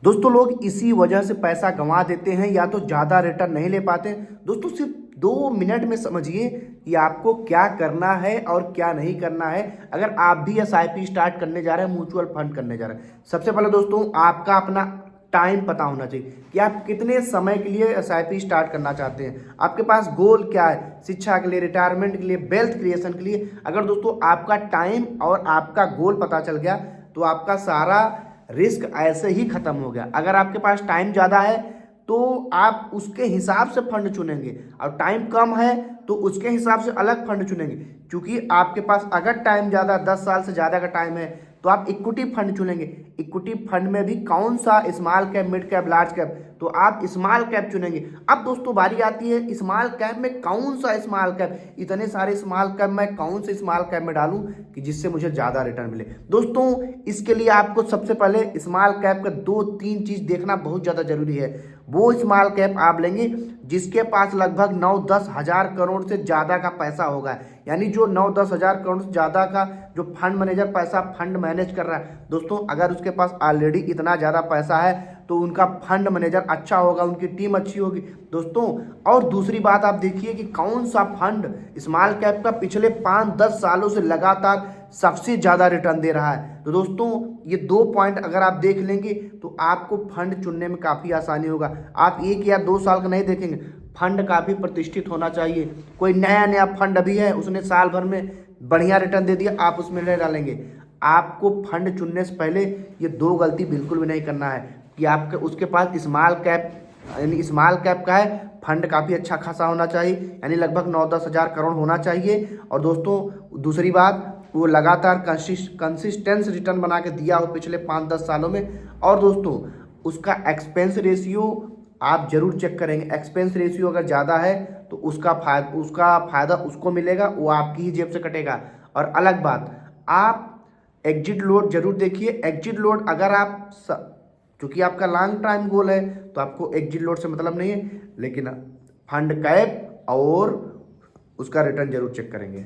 दोस्तों लोग इसी वजह से पैसा गंवा देते हैं या तो ज़्यादा रिटर्न नहीं ले पाते। दोस्तों सिर्फ 2 मिनट में समझिए कि आपको क्या करना है और क्या नहीं करना है अगर आप भी एसआईपी स्टार्ट करने जा रहे हैं, म्यूचुअल फंड करने जा रहे हैं। सबसे पहले दोस्तों आपका अपना टाइम पता होना चाहिए कि आप कितने समय के लिए एसआईपी स्टार्ट करना चाहते हैं। आपके पास गोल क्या है, शिक्षा के लिए, रिटायरमेंट के लिए, वेल्थ क्रिएशन के लिए। अगर दोस्तों आपका टाइम और आपका गोल पता चल गया तो आपका सारा रिस्क ऐसे ही खत्म हो गया। अगर आपके पास टाइम ज़्यादा है तो आप उसके हिसाब से फंड चुनेंगे और टाइम कम है तो उसके हिसाब से अलग फंड चुनेंगे। क्योंकि आपके पास अगर टाइम ज़्यादा 10 साल से ज़्यादा का टाइम है तो आप इक्विटी फंड चुनेंगे। इक्विटी फंड में भी कौन सा, small cap, mid cap, large cap, तो आप स्मॉल कैप चुनेंगे। अब दोस्तों बारी आती है स्मॉल कैप में कौन सा स्मॉल कैप, इतने सारे स्मॉल कैप मैं कौन से स्मॉल कैप में डालूं कि जिससे मुझे ज़्यादा रिटर्न मिले। दोस्तों इसके लिए आपको सबसे पहले स्मॉल कैप का 2-3 चीज़ देखना बहुत ज़्यादा जरूरी है। वो स्मॉल कैप आप लेंगे जिसके पास लगभग 9-10 हज़ार करोड़ से ज़्यादा का पैसा होगा। यानी जो 9-10 हज़ार करोड़ से ज़्यादा का जो फंड मैनेजर पैसा फंड मैनेज कर रहा है, दोस्तों अगर उसके पास ऑलरेडी इतना ज़्यादा पैसा है तो उनका फंड मैनेजर अच्छा होगा, उनकी टीम अच्छी होगी दोस्तों। और दूसरी बात आप देखिए कि कौन सा फंड स्मॉल कैप का पिछले 5-10 सालों से लगातार सबसे ज़्यादा रिटर्न दे रहा है। तो दोस्तों ये 2 पॉइंट अगर आप देख लेंगे तो आपको फंड चुनने में काफ़ी आसानी होगा। आप 1 या 2 साल का नहीं देखेंगे, फंड काफ़ी प्रतिष्ठित होना चाहिए। कोई नया नया फंड अभी है, उसने साल भर में बढ़िया रिटर्न दे दिया, आप उसमें नहीं डालेंगे। आपको फंड चुनने से पहले ये 2 गलती बिल्कुल भी नहीं करना है कि आपके उसके पास स्मॉल कैप यानी स्मॉल कैप का है, फंड काफ़ी अच्छा खासा होना चाहिए, यानी लगभग 9-10 हज़ार करोड़ होना चाहिए। और दोस्तों दूसरी बात, वो लगातार कंसिस्टेंस रिटर्न बना के दिया हो पिछले 5-10 सालों में। और दोस्तों उसका एक्सपेंस रेशियो आप जरूर चेक करेंगे। एक्सपेंस रेशियो अगर ज़्यादा है तो उसका फ़ायदा उसको मिलेगा, वो आपकी ही जेब से कटेगा। और अलग बात, आप एग्जिट लोड जरूर देखिए। एग्जिट लोड अगर आप क्योंकि आपका लॉन्ग टाइम गोल है तो आपको एग्जिट लोड से मतलब नहीं है, लेकिन फंड कैप और उसका रिटर्न जरूर चेक करेंगे।